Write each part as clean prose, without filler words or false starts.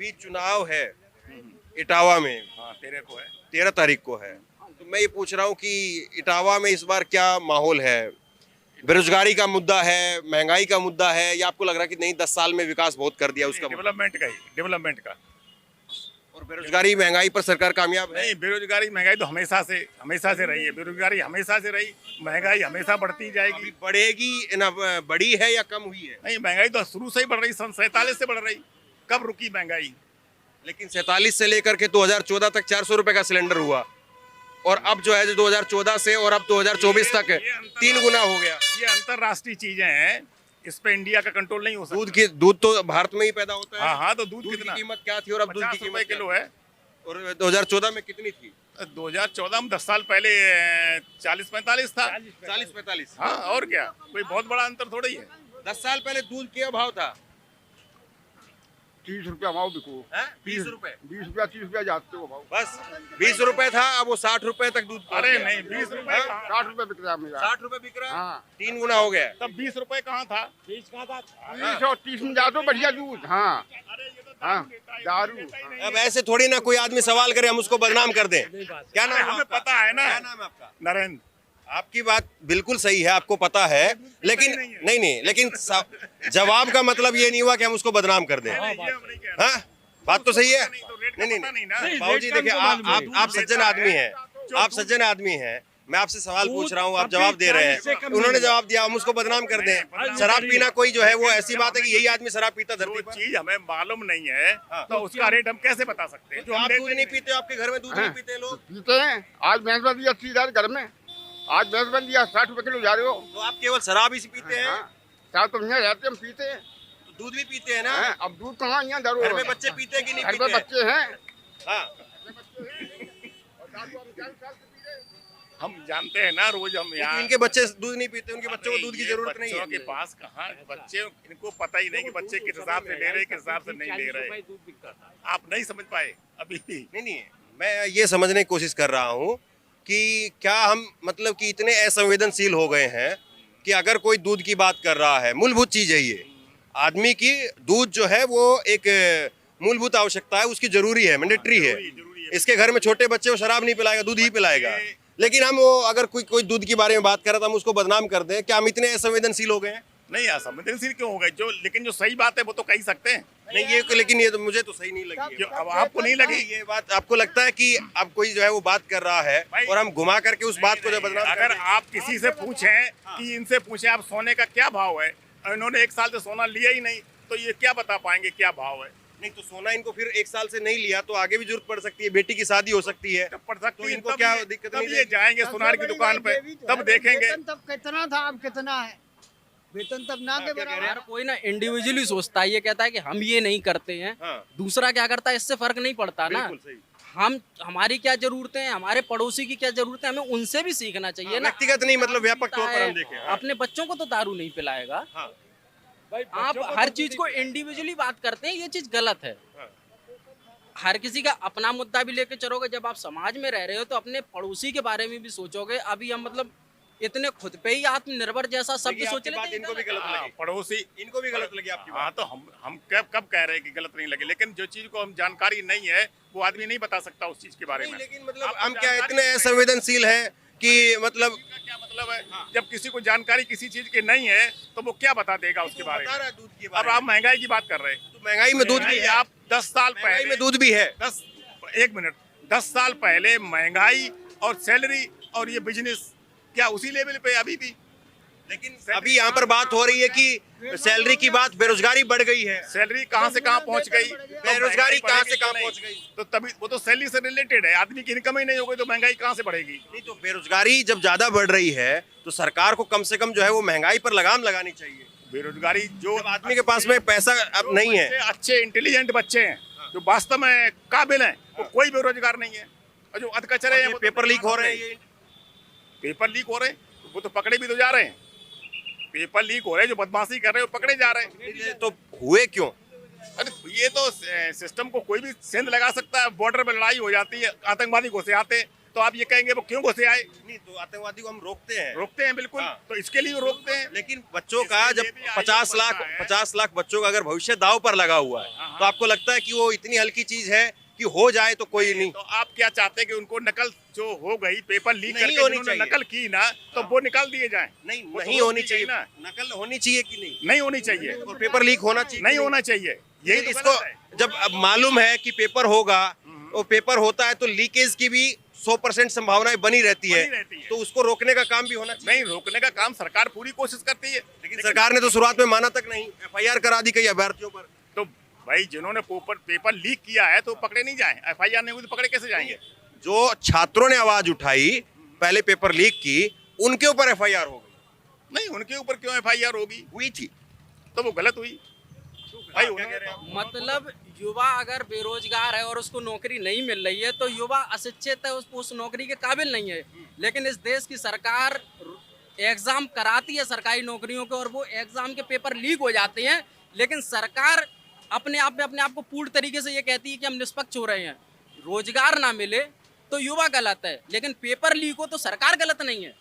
अभी चुनाव है इटावा में। हाँ 13 को है। 13 तारीख को है। तो मैं ये पूछ रहा हूँ कि इटावा में इस बार क्या माहौल है? बेरोजगारी का मुद्दा है, महंगाई का मुद्दा है, या आपको लग रहा है कि नहीं 10 साल में विकास बहुत कर दिया उसका? डेवलपमेंट का ही, डेवलपमेंट का। और बेरोजगारी महंगाई पर सरकार कामयाब है? नहीं, बेरोजगारी महंगाई तो हमेशा से रही है। बेरोजगारी हमेशा से रही, महंगाई हमेशा बढ़ती जाएगी। अभी बढ़ेगी ना, बढ़ी है या कम हुई है? नहीं, महंगाई तो शुरू से ही बढ़ रही, सन 47 से बढ़ रही। कब रुकी महंगाई? लेकिन 47 से लेकर के 2014 तक 400 रुपए का सिलेंडर हुआ, और अब जो है जो 2014 से और अब 2024 तक 3 गुना हो गया। ये अंतरराष्ट्रीय चीजें हैं, इस पे इंडिया का कंट्रोल नहीं हो सकता। दूध तो भारत में ही पैदा होता है। हाँ, तो दूध की कितना? कीमत क्या थी और अब दूध की 50 कीमत रुपए किलो है। और 2014 में कितनी थी? 2014 में 10 साल पहले 40-45 था। 40-45। हाँ, और क्या, कोई बहुत बड़ा अंतर थोड़ा ही है। 10 साल पहले दूध क्या भाव था? 30 रुपया भाव बिको। 20 रुपए? 20 रुपया 30 रुपया जाते हो भाव। बस 20 रुपए था, अब वो 60 रुपए तक दूध पहुंच अरे गया। नहीं, 20 रुपए 60 रुपया बिक रहा है मेरा। 60 रुपए बिक रहा है। हाँ 3 गुना हो गया। तब 20 रुपए कहाँ था? 30 में जाते हो बढ़िया दूध। हाँ हाँ दारू। अब ऐसे थोड़ी ना कोई आदमी सवाल करे हम उसको बदनाम कर दें। क्या नाम है हमें आपका? पता है ना। क्या नाम है आपका? नरेंद्र। आपकी बात बिल्कुल सही है, आपको पता है, लेकिन नहीं, लेकिन जवाब का मतलब ये नहीं हुआ कि हम उसको बदनाम कर दें। हाँ, बात तो सही है। नहीं, बाबूजी देखिए, आप सज्जन आदमी हैं, आप सज्जन आदमी हैं। मैं आपसे सवाल पूछ रहा हूँ, आप जवाब दे रहे हैं। उन्होंने जवाब दिया, हम उसको बदनाम कर दें। शराब पीना कोई जो है वो ऐसी बात है कि यही आदमी शराब पीता जो धरती पर। चीज हमें मालूम नहीं है तो उसका रेट हम कैसे बता सकते हैं? जो आप दूध नहीं पीते हो, आपके घर में दूध नहीं पीते लोग? पीते हैं। आज भैंस बन दिया 80 घर में। आज भैंस बन दिया 60 रुपए किलो जा रहे हो। तो आप केवल शराब ही पीते हैं? साथ तो यहाँ रहते हम पीते हैं। तो दूध भी पीते हैं ना? अब दूध कहाँ यहाँ दारू। घर में बच्चे पीते हैं कि नहीं घर पीते में हैं? बच्चे हैं। हाँ। हम जानते हैं ना, रोज हम यहाँ। इनके बच्चे दूध नहीं पीते, उनके बच्चों को दूध की जरूरत नहीं है। बच्चों के पास कहाँ बच्चे, इनको पता ही नहीं कि बच्चे किस हिसाब से ले रहे, किस हिसाब से नहीं ले रहे। आप नहीं समझ पाए अभी। नहीं, मैं ये समझने की कोशिश कर रहा हूँ कि क्या हम मतलब कि इतने असंवेदनशील हो गए हैं कि अगर कोई दूध की बात कर रहा है, मूलभूत चीज है ये, आदमी की दूध जो है वो एक मूलभूत आवश्यकता है, उसकी जरूरी है, मैंडेटरी है। इसके घर में छोटे बच्चे को शराब नहीं पिलाएगा, दूध ही पिलाएगा। लेकिन हम वो अगर कोई दूध के बारे में बात कर रहा था, हम उसको बदनाम कर दें, क्या हम इतने असंवेदनशील हो गए हैं? नहीं, असंवेदनशील क्यों हो गए? लेकिन जो सही बात है वो तो कह ही सकते हैं। नहीं, लेकिन ये तो मुझे तो सही नहीं लगी। क्यों, अब आपको नहीं लगी ये बात? आपको लगता है कि अब कोई जो है वो बात कर रहा है और हम घुमा करके उस बात को जो बदनाम कर अगर दें? आप किसी से पूछें कि इनसे पूछें आप सोने का क्या भाव है, इन्होंने 1 साल से सोना लिया ही नहीं, तो ये क्या बता पाएंगे क्या भाव है? नहीं, तो सोना इनको फिर 1 साल से नहीं लिया तो आगे भी जरूरत पड़ सकती है, बेटी की शादी हो सकती है, पड़ सकती तो है। इनको क्या दिक्कत नहीं ये है? जाएंगे सुनार की दुकान पे, तब देखेंगे। तब कितना था, अब कितना है वेतन, तब ना के बराबर। हर कोई ना इंडिविजुअली सोचता है, ये कहता है कि हम ये नहीं करते हैं, हाँ। दूसरा क्या करता है, इससे फर्क नहीं पड़ता ना। बिल्कुल सही। हमारी क्या जरूरतें हैं, हमारे पड़ोसी की क्या जरूरतें हैं, हमें उनसे भी सीखना चाहिए ना। व्यक्तिगत नहीं, मतलब व्यापक तौर पर हम देखें। हाँ। अपने बच्चों को तो दारू नहीं पिलाएगा। हाँ। आप हर चीज को इंडिविजुअली बात करते हैं, ये चीज गलत है। हाँ। हर किसी का अपना मुद्दा भी लेके चलोगे, जब आप समाज में रह रहे हो तो अपने पड़ोसी के बारे में भी सोचोगे। अभी हम मतलब इतने खुद पे ही आत्मनिर्भर जैसा शब्द सोच लेते हैं। इनको भी गलत लगी, पड़ोसी इनको भी गलत लगी आपकी हाँ, बात। तो हम कब कह रहे हैं कि गलत नहीं लगे, लेकिन जो चीज को हम जानकारी नहीं है वो आदमी नहीं बता सकता उस चीज के बारे में। लेकिन मतलब आपको हम क्या जानकारी इतने असंवेदनशील है कि मतलब क्या मतलब है? जब किसी को जानकारी किसी चीज की नहीं है तो वो क्या बता देगा उसके बारे बता रहा में? है दूध की अब बारे आप में। महंगाई की बात कर रहे हैं, तो महंगाई में दूध भी महंगाई है। आप 10 साल महंगाई पहले में दूध भी है। 1 मिनट 10 साल पहले महंगाई और सैलरी और ये बिजनेस क्या उसी लेवल पे अभी भी? लेकिन अभी यहाँ पर बात हो रही है कि सैलरी की बात, बेरोजगारी बढ़ गई है। सैलरी कहाँ से कहाँ पहुँच गई, बेरोजगारी कहाँ से कहाँ पहुँच गई? तो तभी वो तो सैलरी से रिलेटेड है। आदमी की इनकम ही नहीं होगी तो महंगाई कहाँ से बढ़ेगी? नहीं, तो बेरोजगारी जब ज्यादा बढ़ रही है तो सरकार को कम से कम जो है वो महंगाई पर लगाम लगानी चाहिए। बेरोजगारी जो जब आदमी के पास में पैसा अब नहीं है, अच्छे इंटेलिजेंट बच्चे हैं जो वास्तव में काबिल हैं, वो कोई बेरोजगार नहीं है। और जो अधकचरे हैं, ये पेपर लीक हो रहे हैं, ये पेपर लीक हो रहे हैं, वो तो पकड़े भी तो जा रहे हैं। पेपर लीक हो रहे हैं, जो बदमाशी कर रहे हैं वो पकड़े जा रहे हैं। ये तो हुए क्यों? अरे ये तो सिस्टम को कोई भी सेंध लगा सकता है। बॉर्डर पे लड़ाई हो जाती है, आतंकवादी घुसे आते, तो आप ये कहेंगे वो क्यों घुसे आए? नहीं तो आतंकवादी को हम रोकते हैं, रोकते हैं बिल्कुल, हाँ। तो इसके लिए रोकते हैं। लेकिन बच्चों का इसके जब लिए भी आयोग 50 लाख बच्चों का अगर भविष्य दांव पर लगा हुआ है तो आपको लगता है कि वो इतनी हल्की चीज है कि हो जाए तो कोई नहीं? तो आप क्या चाहते हैं कि उनको नकल जो हो गई, पेपर लीक नहीं करके होनी जिन्होंने चाहिए। नकल की ना, तो वो निकाल दिए जाएं। नहीं वो तो नहीं रोक होनी दी चाहिए गई ना। नकल होनी चाहिए कि नहीं? नहीं होनी चाहिए, और पेपर लीक होना चाहिए नहीं कि होना चाहिए, यही तो इसको गलत है। जब अब मालूम है कि पेपर होगा, वो पेपर होता है तो लीकेज की भी 100% संभावनाएं बनी रहती है, बनी रहती है। तो उसको रोकने का काम भी होना चाहिए। नहीं, रोकने का काम सरकार पूरी कोशिश करती है, लेकिन सरकार ने तो शुरुआत में माना तक नहीं, FIR करा दी कई अभ्यर्थियों पर। तो भाई जिन्होंने पेपर लीक किया है तो पकड़े नहीं जाए, FIR नहीं हुई तो पकड़े कैसे जाएंगे? जो छात्रों ने आवाज उठाई पहले पेपर लीक की, उनके ऊपर FIR हो गई। नहीं, उनके ऊपर क्यों FIR होगी? हुई थी तो वो गलत हुई भाई। क्या कह रहे हैं आप? मतलब युवा अगर बेरोजगार है और उसको नौकरी नहीं मिल रही है तो युवा अशिक्षित है, उस नौकरी के काबिल नहीं है। लेकिन इस देश की सरकार एग्जाम कराती है सरकारी नौकरियों के और वो एग्जाम के पेपर लीक हो जाते हैं, लेकिन सरकार अपने आप को पूर्ण तरीके से ये कहती है कि हम निष्पक्ष हो रहे हैं। रोजगार ना मिले तो युवा गलत है, लेकिन पेपर लीक हो तो सरकार गलत नहीं है।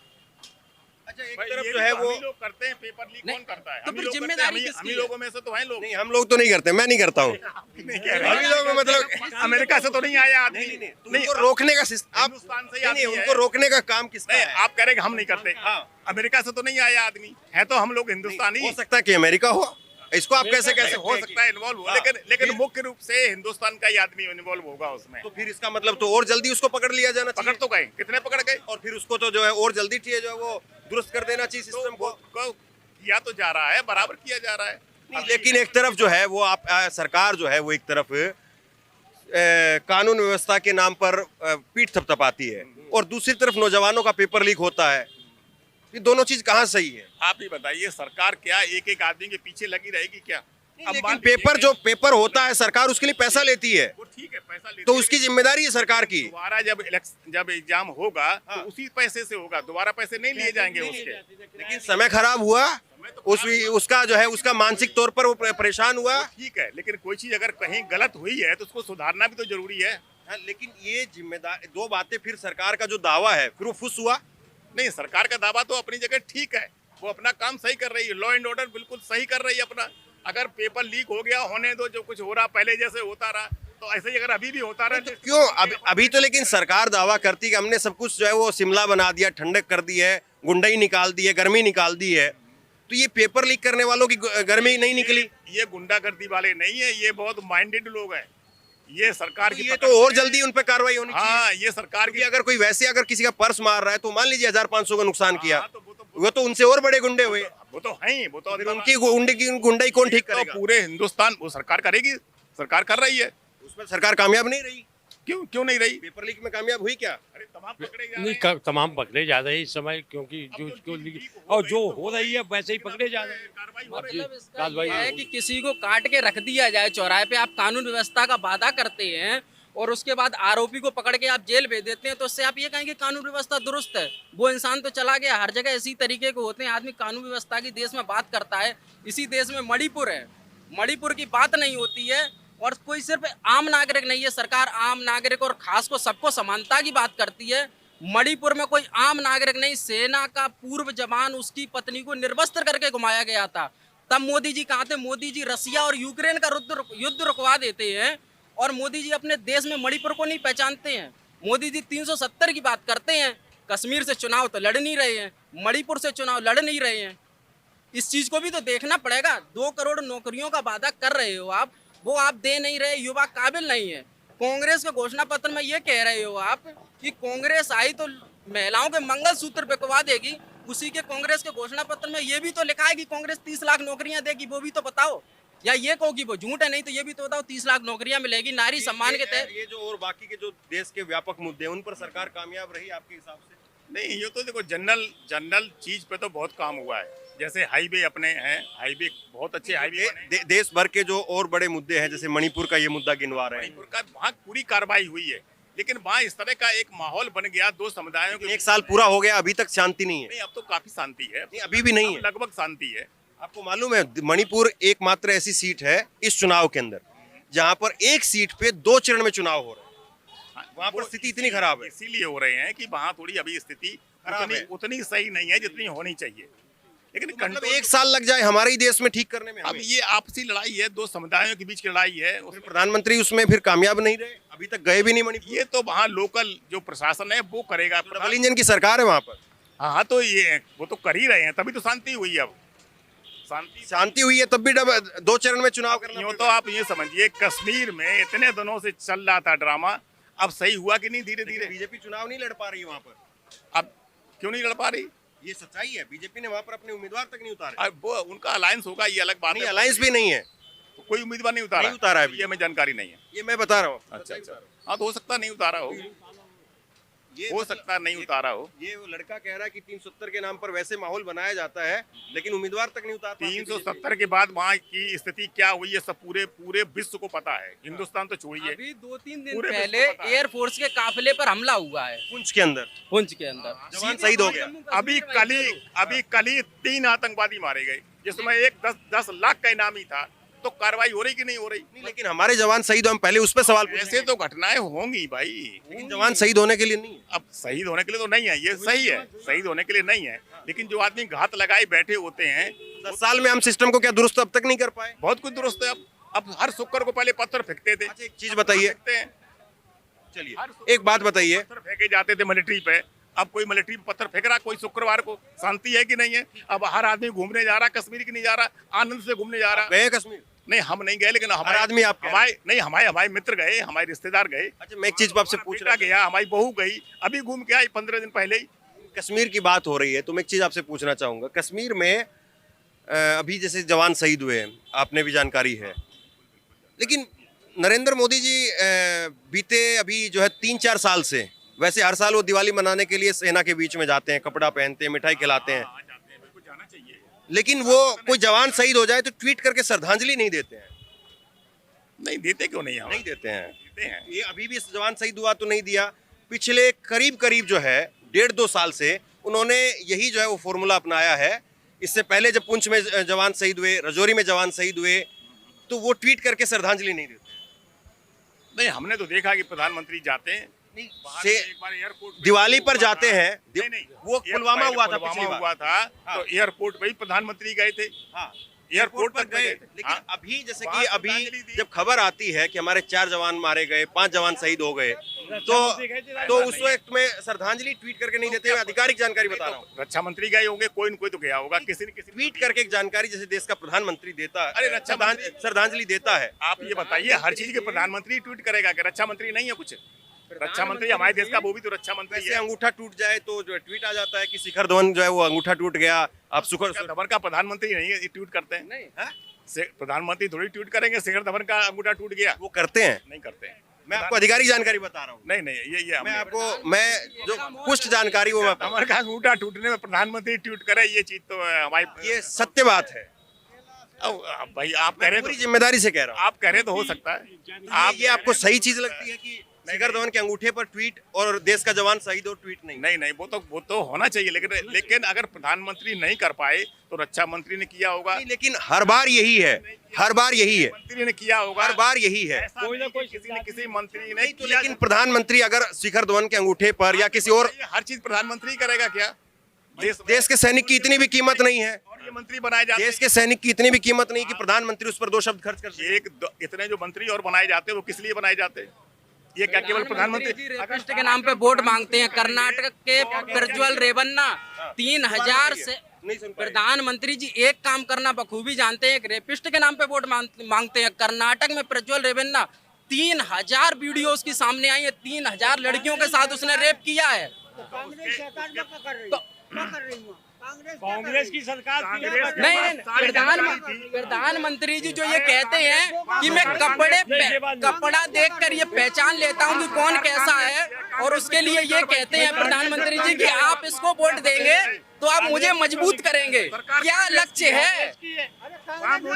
अच्छा एक भाई तरफ ये जो है तो वो हम ही लोग करते हैं, पेपर लीक नहीं, कौन करता है? तो हम ही फिर लोग करते हैं, जिम्मेदारी हम किसकी ही है? लोगों में से तो हैं लोग। नहीं हम लोग तो नहीं करते, मैं नहीं करता हूँ। नहीं कह रहे। हम ही लोग मतलब अमेरिका से तो नहीं आया आदमी। नहीं नहीं तो उनको रोकने का सिस्टम आप हिंदुस्तान से ही नहीं नहीं आदमी है। उनको रोकने का काम किसका नहीं, है? आप कह रहे हैं कि हम नहीं करते। हाँ। अमेरिका से तो नहीं आया आदमी, है तो हम लोग हिंदुस्तानी। हो सकता है कि अमेरिका हो, इसको आप कैसे कैसे हो सकता है इन्वॉल्व हो, हाँ। लेकिन फिर- मुख्य रूप से हिंदुस्तान का ही आदमी इन्वॉल्व होगा उसमें। तो फिर इसका मतलब तो और जल्दी उसको पकड़ लिया जाना पकड़ चाहिए तो गए, कितने पकड़ गए? और फिर उसको तो जो है और जल्दी जो है वो दुरुस्त कर देना चाहिए तो सिस्टम को। वो किया तो जा रहा है, बराबर किया जा रहा है। नहीं, लेकिन एक तरफ जो है वो आप सरकार जो है वो एक तरफ कानून व्यवस्था के नाम पर पीठ थपथपाती है और दूसरी तरफ नौजवानों का पेपर लीक होता है। ये दोनों चीज कहाँ सही है? आप ही बताइए, सरकार क्या एक एक आदमी के पीछे लगी रहेगी क्या? अब लेकिन मान लीजिए पेपर कि- जो पेपर होता है सरकार उसके लिए पैसा लेती है, वो ठीक है, पैसा लेती तो है, उसकी जिम्मेदारी है सरकार की। दोबारा जब एग्जाम होगा हाँ। तो उसी पैसे से होगा, दोबारा पैसे नहीं लिए जाएंगे उसके। लेकिन समय खराब हुआ, उसका जो है उसका मानसिक तौर पर वो परेशान हुआ। ठीक है, लेकिन कोई चीज अगर कहीं गलत हुई है तो उसको सुधारना भी तो जरूरी है। हाँ, लेकिन ये जिम्मेदार दो बातें, फिर सरकार का जो दावा है फिर वो फुस हुआ। नहीं, सरकार का दावा तो अपनी जगह ठीक है, वो अपना काम सही कर रही है, लॉ एंड ऑर्डर बिल्कुल सही कर रही है अपना। अगर पेपर लीक हो गया, होने दो, जो कुछ हो रहा पहले जैसे होता रहा, तो ऐसे ही अगर अभी भी होता रहा तो क्यों अभी तो लेकिन सरकार दावा करती कि हमने सब कुछ जो है वो शिमला बना दिया, ठंडक कर दी है, गुंडई निकाल दी है, गर्मी निकाल दी है, तो ये पेपर लीक करने वालों की गर्मी नहीं निकली। ये गुंडागर्दी वाले नहीं है, ये बहुत माइंडेड लोग हैं। ये सरकार की ये तो और जल्दी उन पर कार्रवाई होनी चाहिए। हाँ, ये सरकार की। क्योंकि अगर कोई वैसे अगर किसी का पर्स मार रहा है तो मान लीजिए 1500 का नुकसान किया, हाँ, तो वो तो उनसे और बड़े गुंडे हुए, वो तो है ही, वो तो फिर उनकी गुंडई कौन ठीक तो करेगा? पूरे हिंदुस्तान वो सरकार करेगी, सरकार कर रही है। उसमें सरकार कामयाब नहीं रही। क्यों नहीं रही? पेपर लीक में कामयाब हुई क्या? अरे तमाम पकड़े जा रहे नहीं हैं। तमाम पकड़े जा रहे हैं इस समय, क्योंकि अब जो तो जो लीक हो और गई जो तो हो रही है वैसे ही पकड़े जा रहे हैं। कार्रवाई हो रही है। मतलब इसका कार्रवाई ये है होगी। कि किसी को काट के रख दिया जाए चौराहे पे, आप कानून व्यवस्था का वादा करते हैं और उसके बाद आरोपी को पकड़ के आप जेल भेज देते हैं, तो उससे आप ये कहेंगे कानून व्यवस्था दुरुस्त है। वो इंसान तो चला गया। हर जगह इसी तरीके के होते हैं, आदमी कानून व्यवस्था की देश में बात करता है। इसी देश में मणिपुर है, मणिपुर की बात नहीं होती है और कोई सिर्फ आम नागरिक नहीं है, सरकार आम नागरिक और खास को सबको समानता की बात करती है। मणिपुर में कोई आम नागरिक नहीं, सेना का पूर्व जवान उसकी पत्नी को निर्वस्त्र करके घुमाया गया था। तब मोदी जी कहाँ थे? मोदी जी रसिया और यूक्रेन का युद्ध रुकवा देते हैं और मोदी जी अपने देश में मणिपुर को नहीं पहचानते हैं। मोदी जी 370 की बात करते हैं, कश्मीर से चुनाव तो लड़ नहीं रहे हैं, मणिपुर से चुनाव लड़ नहीं रहे हैं। इस चीज़ को भी तो देखना पड़ेगा। 2 करोड़ नौकरियों का वादा कर रहे हो आप, वो आप दे नहीं रहे, युवा काबिल नहीं है। कांग्रेस के घोषणा पत्र में ये कह रहे हो आप कि कांग्रेस आई तो महिलाओं के मंगलसूत्र बिकवा देगी। उसी के कांग्रेस के घोषणा पत्र में ये भी तो लिखा है कि कांग्रेस 30 लाख नौकरियां देगी, वो भी तो बताओ। या ये कहो कि वो झूठ है, नहीं तो ये भी तो बताओ 30 लाख नौकरियां मिलेगी नारी सम्मान के तहत। ये जो और बाकी के जो देश के व्यापक मुद्दे हैं उन पर सरकार कामयाब रही आपके हिसाब से? नहीं, ये तो देखो जनरल चीज पे तो बहुत काम हुआ है। जैसे हाईवे अपने हैं, हाईवे बहुत अच्छे हाईवे बने। देश भर के जो और बड़े मुद्दे हैं, जैसे मणिपुर का ये मुद्दा गिनवा रहे हैं, मणिपुर का वहाँ पूरी कार्रवाई हुई है, लेकिन वहाँ इस तरह का एक माहौल बन गया, 2 समुदायों के। 1 साल पूरा हो गया, अभी तक शांति नहीं है। नहीं, अब तो काफी शांति है। नहीं, अभी भी नहीं अब है। लगभग शांति है। आपको मालूम है मणिपुर एकमात्र ऐसी सीट है इस चुनाव के अंदर जहां पर एक सीट पे 2 चरण में चुनाव हो रहे हैं। वहाँ पर स्थिति इतनी खराब है। इसीलिए हो रहे हैं कि वहाँ थोड़ी अभी स्थिति खराब है। उतनी सही नहीं है जितनी होनी चाहिए, लेकिन मतलब कंट्रोल। 1 साल लग जाए हमारे ही देश में ठीक करने में अब हमें। ये आपसी लड़ाई है, दो समुदायों के बीच की लड़ाई है। फिर प्रधानमंत्री उसमें फिर कामयाब नहीं रहे, अभी तक गए भी नहीं मणिपुर। ये तो वहाँ लोकल जो प्रशासन है वो करेगा। डबल इंजन की सरकार है वहाँ पर, हाँ तो ये वो तो कर ही रहे हैं, तभी तो शांति हुई है। अब शांति हुई है तब भी 2 चरण में चुनाव करना यूँ तो पड़ेगा। आप ये समझिए कश्मीर में इतने दिनों से चल रहा था ड्रामा, अब सही हुआ कि नहीं धीरे धीरे। बीजेपी चुनाव नहीं लड़ पा रही है वहाँ पर, अब क्यों नहीं लड़ पा रही? ये सच्चाई है। बीजेपी ने वहाँ पर अपने उम्मीदवार तक नहीं उतारे। अब वो उनका अलायंस होगा, ये अलग बात नहीं, है। अलायंस भी नहीं है, कोई उम्मीदवार नहीं उतारा, नहीं उतारा है अभी। ये हमें जानकारी नहीं है। ये मैं बता रहा हूँ। अच्छा अच्छा, हाँ तो हो सकता नहीं उतारा हो, हो सकता नहीं उतारा हो। ये वो लड़का कह रहा है कि 370 के नाम पर वैसे माहौल बनाया जाता है, लेकिन उम्मीदवार तक नहीं उतारता। 370 के बाद वहाँ की स्थिति क्या हुई है सब पूरे विश्व को पता है, हिंदुस्तान तो छोड़िए। अभी 2-3 दिन पूरे विश्व पहले को पता है। एयरफोर्स के काफिले पर हमला हुआ है पुंछ के अंदर पुंछ के अंदर। जवान शहीद हो गया। अभी कल ही 3 आतंकवादी मारे गए, जिसमें एक 10 लाख का इनाम ही था। तो कार्रवाई हो रही कि नहीं हो रही? नहीं, लेकिन हमारे जवान शहीद हो, हम पहले उस पर सवाल ऐसे पूछेंगे। तो घटनाएं होंगी भाई, लेकिन जवान शहीद होने के लिए नहीं है। अब शहीद होने के लिए तो नहीं है, ये सही है, शहीद होने के लिए नहीं है, लेकिन जो आदमी घात लगाए बैठे होते हैं 10 साल में हम सिस्टम को क्या दुरुस्त अब तक नहीं कर पाए। बहुत कुछ दुरुस्त है। अब हर शुक्र को पहले पत्थर फेंकते थे, अच्छा, एक चीज बताइए, फेंकते हैं। चलिए एक बात बताइए, पत्थर फेंके जाते थे मिलिट्री पे, अब कोई मिलिट्री पे पत्थर फेंक रहा कोई शुक्रवार को, शांति है कि नहीं है? अब हर आदमी घूमने जा रहा, कश्मीर की नहीं जा रहा, आनंद से घूमने जा रहा। गए कश्मीर? नहीं हम नहीं गए, लेकिन हर आदमी आप कह रहे हैं। हमारे मित्र गए, हमारे रिश्तेदार गए। अच्छा, मैं एक चीज आपसे पूछ रहा बेटा गया, हमारी बहू गई, अभी घूम के आई 15 दिन पहले ही। कश्मीर की बात हो रही है तो मैं एक चीज आपसे पूछना चाहूंगा। कश्मीर में अभी जैसे जवान शहीद हुए हैं, आपने भी जानकारी है, लेकिन नरेंद्र मोदी जी बीते अभी जो है 3-4 साल से, वैसे हर साल वो दिवाली मनाने के लिए सेना के बीच में जाते हैं, कपड़ा पहनते हैं, मिठाई खिलाते हैं, बिल्कुल जाना चाहिए। लेकिन वो कोई जवान शहीद हो जाए तो ट्वीट करके श्रद्धांजलि नहीं देते हैं। नहीं देते क्यों नहीं? हम नहीं देते हैं। देते हैं। ये अभी भी जवान शहीद हुआ तो नहीं दिया। पिछले करीब जो है 1.5-2 साल से उन्होंने यही जो है वो फॉर्मूला अपनाया है। इससे पहले जब पुंछ में जवान शहीद हुए, रजौरी में जवान शहीद हुए, तो वो ट्वीट करके श्रद्धांजलि नहीं देते। नहीं हमने तो देखा कि प्रधानमंत्री जाते हैं, बाहर से से एक बार एयरपोर्ट पे दिवाली पर जाते हैं। नहीं वो पुलवामा हुआ था पिछली पुलवामा बार। हुआ था, हाँ। तो एयरपोर्ट पे ही प्रधानमंत्री गए थे, हाँ, एयरपोर्ट पर तक गए, गए थे। लेकिन हाँ। अभी जैसे वहाँ कि अभी श्रद्धांजलि दी। जब खबर आती है कि हमारे 4 जवान मारे गए, 5 जवान शहीद हो गए, तो उस वक्त में श्रद्धांजलि ट्वीट करके नहीं देते। मैं आधिकारिक जानकारी बता रहा हूँ। रक्षा मंत्री गए होंगे, कोई न कोई तो गया होगा, किसी न किसी ट्वीट करके एक जानकारी जैसे देश का प्रधानमंत्री देता है, अरे रक्षा मंत्री- श्रद्धांजलि देता है। आप ये बताइए, हर चीज के प्रधानमंत्री ट्वीट करेगा कि रक्षा मंत्री नहीं है कुछ? रक्षा मंत्री हमारे देश का, वो भी तो रक्षा मंत्री वैसे है। अंगूठा टूट जाए तो जो ट्वीट आ जाता है कि शिखर धवन जो है वो अंगूठा टूट गया, आप शिखर धवन का प्रधानमंत्री नहीं है, ये ट्वीट करते हैं। नहीं हाँ? प्रधानमंत्री थोड़ी ट्वीट करेंगे शिखर धवन का अंगूठा टूट गया, वो करते हैं। नहीं करते हैं। मैं आपको आधिकारिक जानकारी बता रहा हूँ। नहीं नहीं ये मैं हमने- आपको मैं जो पुष्ट जानकारी वो मैं बता रहा धवन का अंगूठा टूटने में प्रधानमंत्री ट्वीट करे, ये चीज तो हमारी हूँ। ये सत्य बात है, अब भाई आप कह रहे पूरी तो जिम्मेदारी से कह रहा हूँ। आप कह रहे तो हो सकता है। आप ये आपको सही चीज लगती है कि शिखर धवन के अंगूठे पर ट्वीट और देश का जवान शहीद हो ट्वीट नहीं? नहीं नहीं वो तो होना चाहिए, लेकिन अगर प्रधानमंत्री नहीं कर पाए तो रक्षा मंत्री ने किया होगा, नहीं, लेकिन हर बार यही है, हर बार यही है, मंत्री ने किया होगा, हर बार यही है। ऐसा नहीं कि किसी न किसी मंत्री ने नहीं तो किया। लेकिन प्रधानमंत्री अगर शिखर धवन के अंगूठे पर या किसी और हर चीज प्रधानमंत्री करेगा क्या? देश के सैनिक की इतनी भी कीमत नहीं है, और ये मंत्री बनाए जाते देश के सैनिक की इतनी भी कीमत नहीं कि प्रधानमंत्री उस पर 2 शब्द खर्च कर सके। इतने जो मंत्री और बनाए जाते हैं वो किस लिए बनाए जाते हैं? ये क्या केवल प्रधानमंत्री? जी रेपिस्ट के नाम पे वोट मांगते हैं। कर्नाटक के प्रज्वल रेवन्ना 3000 से नहीं सुन पाए। प्रधानमंत्री जी एक काम करना बखूबी जानते हैं, एक रेपिस्ट के नाम पे वोट मांगते हैं। कर्नाटक में प्रज्वल रेवन्ना 3000 वीडियोस की सामने आई है, 3000 लड़कियों के साथ उसने रेप किया है। कांग्रेस सरकार क्या कर रही है? क्या कर रही है? कांग्रेस की सरकार थी। नहीं प्रधानमंत्री जी जो ये कहते हैं कि मैं कपड़ा देखकर ये पहचान लेता हूँ कि कौन कैसा है, और उसके लिए ये कहते हैं प्रधानमंत्री जी कि आप इसको वोट देंगे तो आप मुझे मजबूत करेंगे। क्या लक्ष्य है?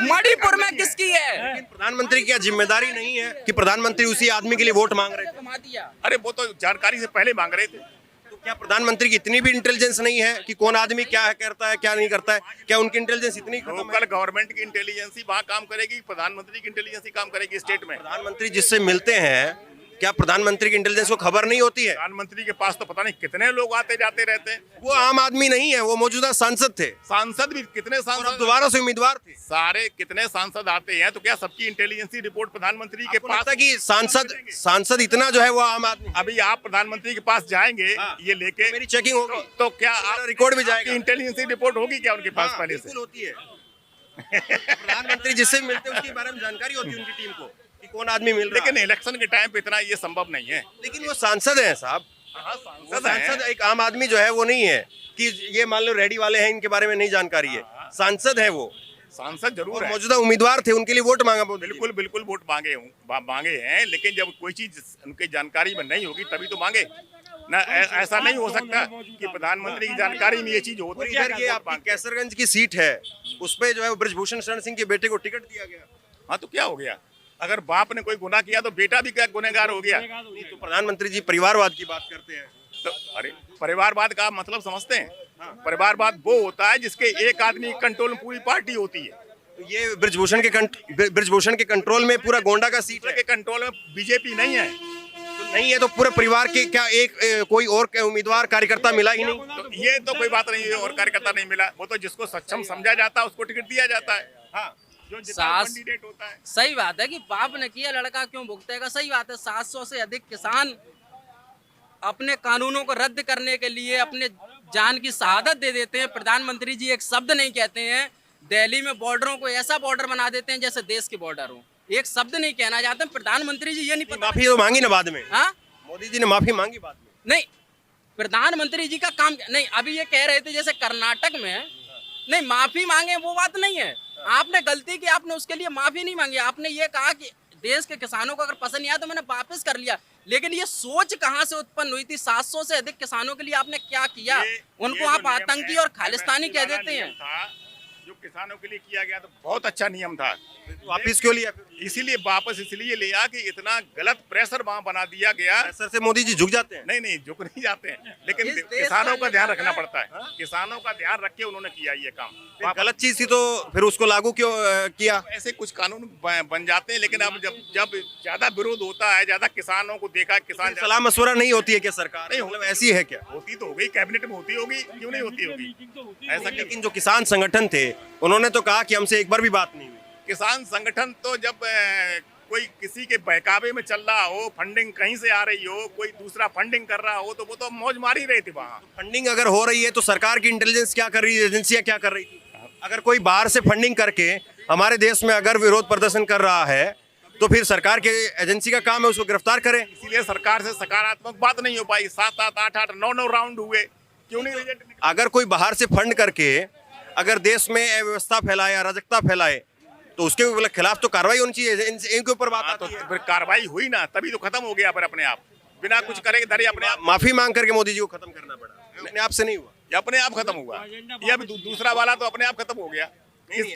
मणिपुर में किसकी है? लेकिन प्रधानमंत्री की क्या जिम्मेदारी नहीं है कि प्रधानमंत्री उसी आदमी के लिए वोट मांग रहे थे? घुमा दिया। अरे वो तो जानकारी से पहले मांग रहे थे। तो क्या प्रधानमंत्री की इतनी भी इंटेलिजेंस नहीं है कि कौन आदमी क्या है करता है क्या नहीं करता है? क्या उनकी इंटेलिजेंस इतनी खत्म है? लोकल गवर्नमेंट की इंटेलिजेंसी वहाँ काम करेगी, प्रधानमंत्री की इंटेलिजेंसी काम करेगी स्टेट में। प्रधानमंत्री जिससे मिलते हैं क्या प्रधानमंत्री की इंटेलिजेंस को खबर नहीं होती है? प्रधानमंत्री के पास तो पता नहीं कितने लोग आते जाते रहते हैं। वो आम आदमी नहीं है, वो मौजूदा सांसद थे सांसद भी कितने और अब सांसद दोबारा से उम्मीदवार थे। सारे कितने सांसद आते हैं, तो क्या सबकी इंटेलिजेंसी रिपोर्ट प्रधानमंत्री के आपको पास? लगता है कि सांसद इतना जो है वो आम आदमी? अभी आप प्रधानमंत्री के पास जाएंगे हाँ। ये लेके, मेरी चेकिंग होगी तो क्या मेरा रिकॉर्ड भी जाएगा। इंटेलिजेंसी रिपोर्ट होगी क्या उनके पास हाँ, पहले से? बिल्कुल होती है। प्रधानमंत्री जिससे भी मिलते हैं उसके बारे में जानकारी होती है उनकी टीम को कि कौन आदमी मिल रहा लेकिन है। इलेक्शन के टाइम पे इतना ये संभव नहीं है। लेकिन वो सांसद हैं साहब, हाँ, वो सांसद हैं। सांसद एक आम आदमी जो है वो नहीं है कि ये मान लो रेडी वाले हैं इनके बारे में नहीं जानकारी है। सांसद है वो, सांसद जरूर और है, मौजूदा उम्मीदवार थे, उनके लिए वोट मांगा मोदी जी ने। बिल्कुल बिल्कुल वोट मांगे हैं, लेकिन जब कोई चीज उनकी जानकारी में नहीं होगी तभी तो मांगे ना। ऐसा नहीं हो सकता कि प्रधानमंत्री की जानकारी में ये चीज और होती इधर ये है। आपकी कैसरगंज की सीट है, उस पे जो है वो ब्रजभूषण शरण सिंह के बेटे को टिकट दिया गया। हाँ, तो क्या हो गया? अगर बाप ने कोई गुनाह किया तो बेटा भी क्या गुनहगार हो गया? नहीं तो प्रधानमंत्री जी परिवारवाद की बात करते हैं। तो अरे परिवारवाद का मतलब समझते हैं? परिवारवाद वो होता है जिसके एक आदमी कंट्रोल में पूरी पार्टी होती है। तो ये ब्रजभूषण के कंट्रोल में पूरा गोंडा का सीट है। के कंट्रोल में बीजेपी नहीं है, तो नहीं है तो पूरे परिवार के क्या कोई और उम्मीदवार कार्यकर्ता मिला ही नहीं? तो ये तो कोई बात नहीं है और कार्यकर्ता नहीं मिला। वो तो जिसको सक्षम समझा जाता है उसको टिकट दिया जाता है। हाँ, जो जितना कैंडिडेट होता है। सही बात है कि बाप ने किया लड़का क्यों भुगतेगा। सही बात है, 700 से अधिक किसान अपने कानूनों को रद्द करने के लिए अपने जान की शहादत दे देते हैं। प्रधानमंत्री जी एक शब्द नहीं कहते हैं। दिल्ली में बॉर्डरों को ऐसा बॉर्डर बना देते हैं जैसे देश के बॉर्डर हो, एक शब्द नहीं कहना चाहते। प्रधानमंत्री जी ये नहीं पता। माफी तो मांगी ना बाद में, हाँ मोदी जी ने माफी मांगी बाद में। नहीं, प्रधानमंत्री जी का काम नहीं। अभी ये कह रहे थे जैसे कर्नाटक में नहीं माफी मांगे, वो बात नहीं है। आपने गलती की, आपने उसके लिए माफी नहीं मांगी। आपने ये कहा कि देश के किसानों को अगर पसंद नहीं आया तो मैंने वापस कर लिया। लेकिन ये सोच कहाँ से उत्पन्न हुई थी? 700 से अधिक किसानों के लिए आपने क्या किया? उनको आप आतंकी और खालिस्तानी कह देते हैं। जो किसानों के लिए किया गया तो बहुत अच्छा नियम था। वापिस क्यों लिया? इसीलिए वापस इसलिए लिया कि इतना गलत प्रेशर वहाँ बना दिया गया। प्रेशर से मोदी जी झुक जाते हैं? नहीं, झुक नहीं जाते हैं, लेकिन इस देश किसानों का का ध्यान रखना पड़ता है। किसानों का ध्यान रख के उन्होंने किया ये काम। फिर गलत चीज थी तो फिर उसको लागू क्यों किया? ऐसे कुछ कानून बन जाते हैं, लेकिन अब जब ज्यादा विरोध होता है, ज्यादा किसानों को देखा, किसान सलाह मशवरा नहीं होती है क्या सरकार? नहीं, मतलब ऐसी है क्या? होती तो होगी, कैबिनेट में होती होगी, क्यों नहीं होती होगी? ऐसा लेकिन जो किसान संगठन थे उन्होंने तो कहा कि हमसे एक बार भी बात नहीं हुई। किसान संगठन तो जब कोई किसी के बहकावे में चल रहा हो, फंडिंग कहीं से आ रही हो, कोई दूसरा फंडिंग कर रहा हो, तो वो तो मौज मार ही रहे थे वहाँ। फंडिंग अगर हो रही है तो सरकार की इंटेलिजेंस क्या कर रही है, एजेंसियां क्या कर रही थी? अगर कोई बाहर से फंडिंग करके हमारे देश में अगर विरोध प्रदर्शन कर रहा है तो फिर सरकार के एजेंसी का काम है उसको गिरफ्तार करें। इसीलिए सरकार से सकारात्मक बात नहीं हो पाई। 7-7, 8-8, 9-9 राउंड हुए, क्यों नहीं रिजल्ट निकला? अगर कोई बाहर से फंड करके अगर देश में अव्यवस्था फैलाए, अराजकता फैलाए तो उसके खिलाफ तो कार्रवाई होनी चाहिए। इनके ऊपर बात हाँ, तो आती है। फिर कार्रवाई हुई ना, तभी तो खत्म हो गया। पर अपने आप बिना कुछ करे धरे अपने आप माफी मांग करके मोदी जी को खत्म करना पड़ा, अपने आप से नहीं हुआ। ये अपने आप खत्म हुआ। ये अभी दूसरा वाला तो अपने आप खत्म हो गया।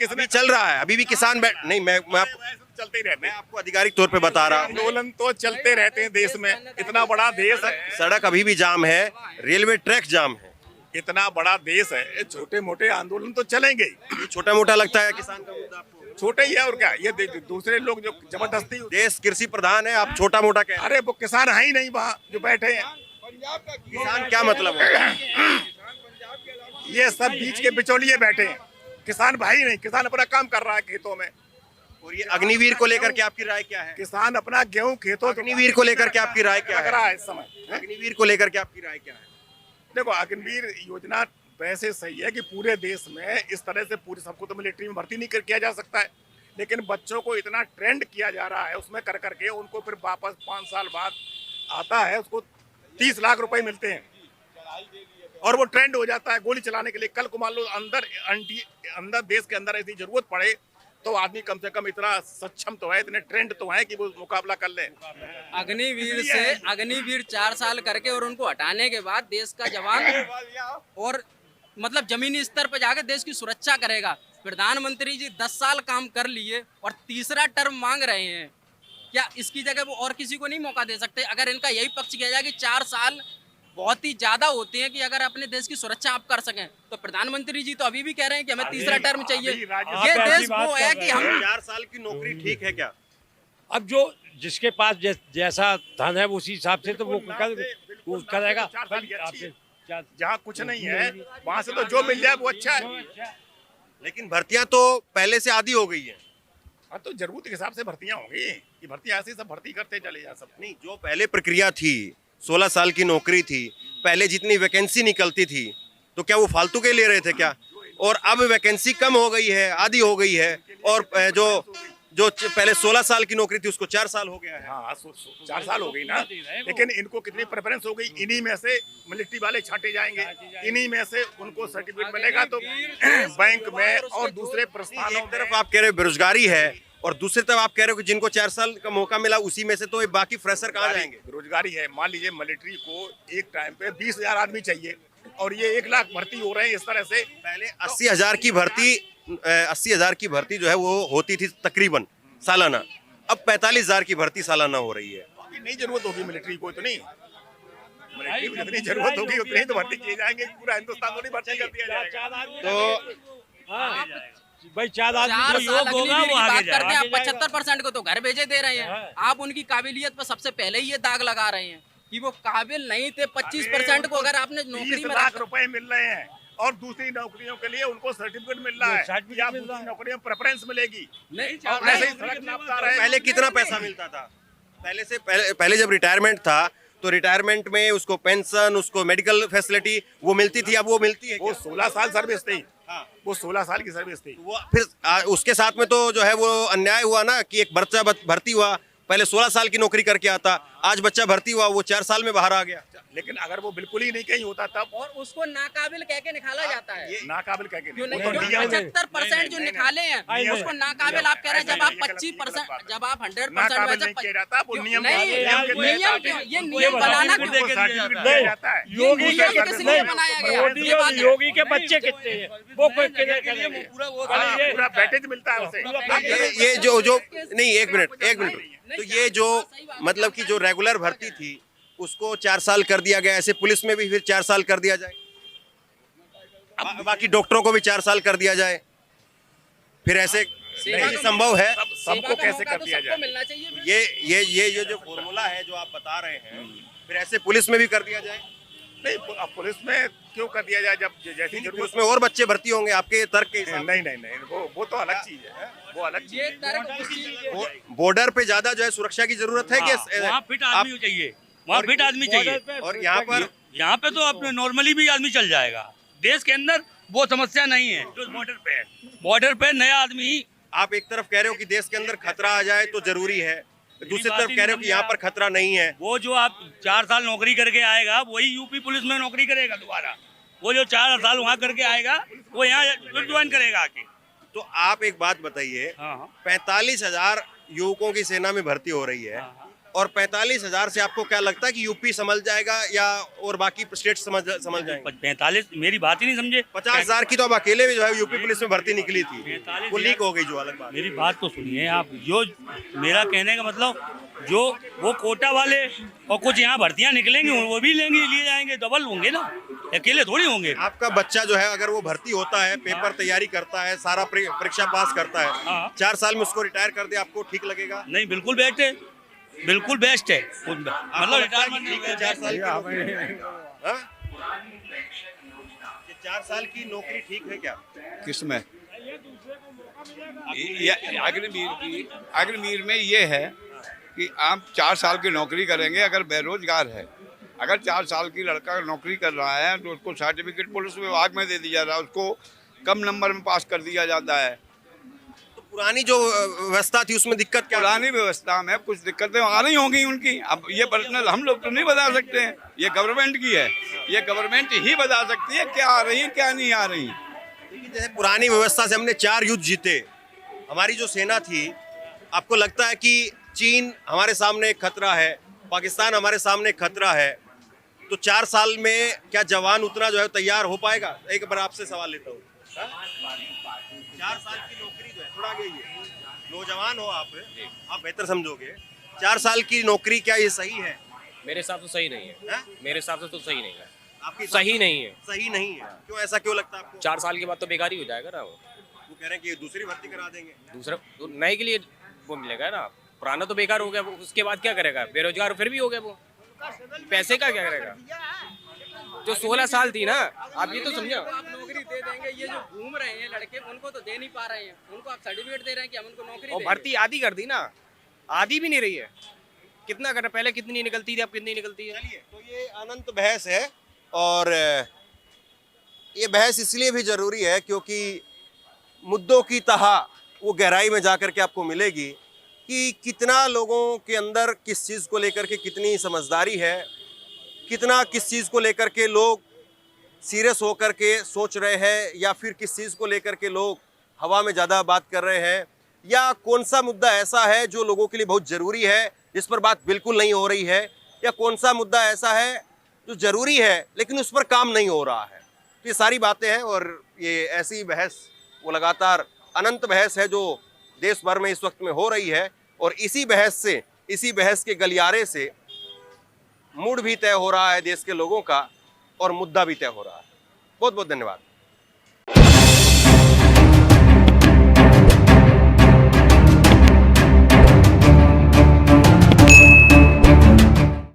अभी चल रहा है, अभी भी किसान नहीं, मैं चलते ही रहते मैं हैं। आपको आधिकारिक तौर पे बता रहा हूँ। आंदोलन तो चलते रहते हैं देश में। इतना बड़ा देश है, सड़क अभी भी जाम है, रेलवे ट्रैक जाम है। इतना बड़ा देश है, छोटे मोटे आंदोलन तो चलेंगे ही। ये छोटा मोटा लगता है किसान का मुद्दा आपको? छोटे ही है और क्या। ये दूसरे लोग जो जबरदस्ती, देश कृषि प्रधान है, आप छोटा मोटा कह रहे हैं। अरे वो किसान है ही नहीं वहाँ जो बैठे हैं। किसान क्या मतलब है? ये सब बीच के बिचौलिए बैठे हैं। किसान भाई नहीं, किसान अपना काम कर रहा है खेतों में। और ये अग्निवीर को लेकर के आपकी राय क्या है? किसान अपना गेहूं खेतों अग्निवीर को लेकर के आपकी राय क्या लग है? रहा है इस समय। अग्निवीर को लेकर के आपकी राय क्या है? देखो, अग्निवीर योजना वैसे सही है कि पूरे देश में इस तरह से पूरे सबको तो मिलिट्री में भर्ती नहीं किया जा सकता है, लेकिन बच्चों को इतना ट्रेंड किया जा रहा है उसमें कर करके उनको फिर वापस 5 साल बाद आता है, उसको 30 लाख रुपए मिलते हैं और वो ट्रेंड हो जाता है गोली चलाने के लिए। कल को मान लो अंदर देश के अंदर ऐसी जरूरत पड़े तो आदमी कम से कम इतना सक्षम तो है, इतने ट्रेंड तो है कि वो मुकाबला कर ले। अग्निवीर 4 साल करके और उनको हटाने के बाद देश का जवान और मतलब जमीनी स्तर पर जाकर देश की सुरक्षा करेगा। प्रधानमंत्री जी 10 साल काम कर लिए और तीसरा टर्म मांग रहे हैं। क्या इसकी जगह वो और किसी को नहीं मौका दे सकते? अगर इनका यही पक्ष किया जाए कि 4 साल बहुत ही ज्यादा होते हैं कि अगर अपने देश की सुरक्षा आप कर सकें, तो प्रधानमंत्री जी तो अभी भी कह रहे हैं कि हमें तीसरा टर्म चाहिए। ये देश वो है कि हम 4 साल की नौकरी ठीक है क्या? अब जो जिसके पास जैसा धन है उसी हिसाब से तो वो करेगा। जहाँ कुछ नहीं है वहाँ से तो जो मिल जाए वो अच्छा है। लेकिन भर्तियां तो पहले से आधी हो गई है। हाँ तो जरूरत के हिसाब से भर्तियां होंगी, ये भर्तियां ऐसे सब भर्ती करते चले जा सब। नहीं, जो पहले प्रक्रिया थी, 16 साल की नौकरी थी, पहले जितनी वैकेंसी निकलती थी तो क्या वो फालतू के ले रहे थे क्या? और अब वैकेंसी कम हो गई है, आधी हो गई है, और जो पहले 16 साल की नौकरी थी उसको 4 साल हो गया है। हाँ 4 साल हो गई ना, लेकिन इनको कितनी प्रेफरेंस हो गई, इन्हीं में से मिलिट्री वाले छांटे जाएंगे, इन्हीं में से उनको सर्टिफिकेट मिलेगा तो बैंक में और दूसरे प्रस्थानों। एक तरफ आप कह रहे हो बेरोजगारी है और दूसरी तरफ आप कह रहे हो कि जिनको 4 साल का मौका मिला उसी में से तो बाकी फ्रेशर कहाँ जाएंगे? बेरोजगारी है। मान लीजिए मिलिट्री को एक टाइम पे 20,000 आदमी चाहिए और ये 1 लाख भर्ती हो रहे हैं इस तरह से। पहले 80,000 की भर्ती जो है वो होती थी तकरीबन सालाना, अब 45,000 की भर्ती सालाना हो रही है। अभी नहीं जरूरत होगी मिलिट्री को, इतनी मिलिट्री को जितनी जरूरत होगी उतनी तो भर्ती किए जाएंगे, पूरा हिंदुस्तान को नहीं भर्ती कर दिया जाएगा। तो भाई 4 आदमी जो योग होगा वो आगे करते हैं। आप जाएगा। 75% को तो घर भेजे दे रहे हैं, आप उनकी काबिलियत पर सबसे पहले ही ये दाग लगा रहे हैं कि वो काबिल नहीं थे। 25% को अगर आपने नौकरी 30 में लाख रुपए मिल रहे हैं और दूसरी नौकरियों के लिए उनको सर्टिफिकेट मिल रहा है, या दूसरी नौकरियों में प्रेफरेंस मिलेगी। और ऐसे ही सड़क नापता रहे। पहले कितना पैसा मिलता था? पहले जब रिटायरमेंट था तो रिटायरमेंट में उसको पेंशन, उसको मेडिकल फैसिलिटी वो मिलती थी, अब वो मिलती है वो क्या? 16 साल सर्विस थी। हाँ। वो 16 साल की सर्विस थी। वो फिर उसके साथ में तो जो है वो अन्याय हुआ ना कि एक बच्चा भर्ती हुआ, पहले 16 साल की नौकरी करके आता, आज बच्चा भर्ती हुआ वो 4 साल में बाहर आ गया। लेकिन अगर वो बिल्कुल ही नहीं कहीं होता तब, और उसको नाकाबिल कह के निकाला जाता है। नाकाबिल कह के क्यों नहीं, नहीं? वो तो नियम है। 75% जो निकाले हैं उसको नाकाबिल आप कह रहे हैं। जब आप 25%, जब आप 100% नाकाबिल नहीं किया जाता, वो नियम नहीं, नियम क्यों? ये नियम बनाना क्यों? सर्टिफिकेट दिया जाता है। योगी नियम किस लिए बनाया गया? मोदी ये और बात है। योगी के बच्चे कितने हैं वो कोई करेंगे? पूरा बैटेज मिलता है उसे। ये जो नहीं, एक मिनट तो ये जो मतलब कि जो रेगुलर भर्ती थी उसको 4 साल कर दिया गया, ऐसे पुलिस में भी फिर 4 साल कर दिया जाए, बाकी डॉक्टरों को भी 4 साल कर दिया जाए, फिर ऐसे नहीं संभव है। सबको कैसे कर दिया जाए? मिलना चाहिए। ये जो फॉर्मूला है जो आप बता रहे हैं, फिर ऐसे पुलिस में भी कर दिया जाए। नहीं, अब पुलिस में क्यों कर दिया जाए जब जैसी जरूरत? उसमें और बच्चे भर्ती होंगे आपके तर्क के हिसाब से। नहीं, वो तो अलग चीज है, वो अलग चीज ये है। तर्क बॉर्डर पे ज्यादा जो है सुरक्षा की जरूरत है कि वहाँ फिट आदमी चाहिए, वहाँ फिट आदमी चाहिए। और यहाँ पे तो अपने नॉर्मली भी आदमी चल जाएगा। देश के अंदर वो समस्या नहीं है। जो बॉर्डर पे नया आदमी। आप एक तरफ कह रहे हो कि देश के अंदर खतरा आ जाए तो जरूरी है, दूसरी तरफ कह रहे हो कि यहाँ पर खतरा नहीं है। वो जो आप 4 साल नौकरी करके आएगा वही यूपी पुलिस में नौकरी करेगा दोबारा। वो जो 4 साल वहाँ करके आएगा वो यहाँ ज्वाइन करेगा आके। तो आप एक बात बताइए, 45,000 युवकों की सेना में भर्ती हो रही है और 45,000 से आपको क्या लगता है कि यूपी संभल जाएगा या और बाकी स्टेट समझ जाएंगे? 45, मेरी बात ही नहीं समझे। 50,000 की तो अब अकेले भी जो है यूपी पुलिस में भर्ती निकली थी, वो लीक हो गई, जो अलग बात। मेरी बात तो सुनिए आप। जो मेरा कहने का मतलब जो वो कोटा वाले और कुछ यहाँ भर्तियाँ निकलेंगी वो भी लिए जाएंगे, डबल होंगे ना, अकेले थोड़ी होंगे। आपका बच्चा जो है अगर वो भर्ती होता है, पेपर तैयारी करता है, सारा परीक्षा पास करता है, 4 साल में उसको रिटायर कर दे, आपको ठीक लगेगा? नहीं, बिल्कुल बेस्ट है, बिल्कुल बेस्ट है। मतलब रिटायरमेंट नहीं है 4 साल की 4 साल की नौकरी ठीक है क्या? किसमें? अग्निवीर में ये है कि आप 4 साल की नौकरी करेंगे अगर बेरोजगार है। अगर 4 साल की लड़का नौकरी कर रहा है तो उसको सर्टिफिकेट पुलिस विभाग में दे दिया जाता है, उसको कम नंबर में पास कर दिया जाता है। तो पुरानी जो व्यवस्था थी उसमें दिक्कत क्या? पुरानी व्यवस्था में कुछ दिक्कतें आ रही होंगी उनकी। अब ये पर्सनल हम लोग तो नहीं बता सकते हैं, ये गवर्नमेंट की है, ये गवर्नमेंट ही बता सकती है क्या आ रही है क्या नहीं आ रही। जैसे पुरानी व्यवस्था से हमने 4 युद्ध जीते, हमारी जो सेना थी, आपको लगता है कि चीन हमारे सामने एक खतरा है, पाकिस्तान हमारे सामने एक खतरा है, तो 4 साल में क्या जवान उतना जो है तैयार हो पाएगा? एक बार आपसे सवाल लेता हूँ। 4 साल की नौकरी जो है, थोड़ा आगे ये नौजवान हो आप बेहतर समझोगे, 4 साल की नौकरी क्या ये सही है? मेरे हिसाब से सही नहीं है। मेरे हिसाब से तो सही नहीं है। आपकी सही नहीं है। सही नहीं है क्यों? ऐसा क्यों लगता है आपको? 4 साल के बाद तो बेकार ही हो जाएगा ना। वो कह रहे हैं कि दूसरी भर्ती करा देंगे। दूसरा नए के लिए वो मिलेगा ना। पुराना तो बेकार हो गया वो, उसके बाद क्या करेगा? बेरोजगार फिर भी हो गया वो, पैसे का क्या करेगा? जो 16 साल थी ना, आप ये तो समझो। आप नौकरी दे देंगे, ये जो घूम रहे हैं लड़के उनको तो दे नहीं पा रहे हैं, उनको आप सर्टिफिकेट दे रहे हैं कि हम उनको नौकरी और देंगे। भर्ती आधी कर दी ना, आधी भी नहीं रही है। कितना कर पहले कितनी निकलती थी, अब कितनी निकलती है? चलिए, तो ये अनंत बहस है और ये बहस इसलिए भी जरूरी है क्योंकि मुद्दों की तह वो गहराई में जाकर के आपको मिलेगी कि कितना लोगों के अंदर किस चीज़ को लेकर के कितनी समझदारी है, कितना किस चीज़ को लेकर के लोग सीरियस होकर के सोच रहे हैं या फिर किस चीज़ को लेकर के लोग हवा में ज़्यादा बात कर रहे हैं, या कौन सा मुद्दा ऐसा है जो लोगों के लिए बहुत ज़रूरी है जिस पर बात बिल्कुल नहीं हो रही है, या कौन सा मुद्दा ऐसा है जो ज़रूरी है लेकिन उस पर काम नहीं हो रहा है। तो ये सारी बातें हैं और ये ऐसी बहस वो लगातार अनंत बहस है जो देश भर में इस वक्त में हो रही है और इसी बहस के गलियारे से मूड भी तय हो रहा है देश के लोगों का और मुद्दा भी तय हो रहा है। बहुत बहुत धन्यवाद।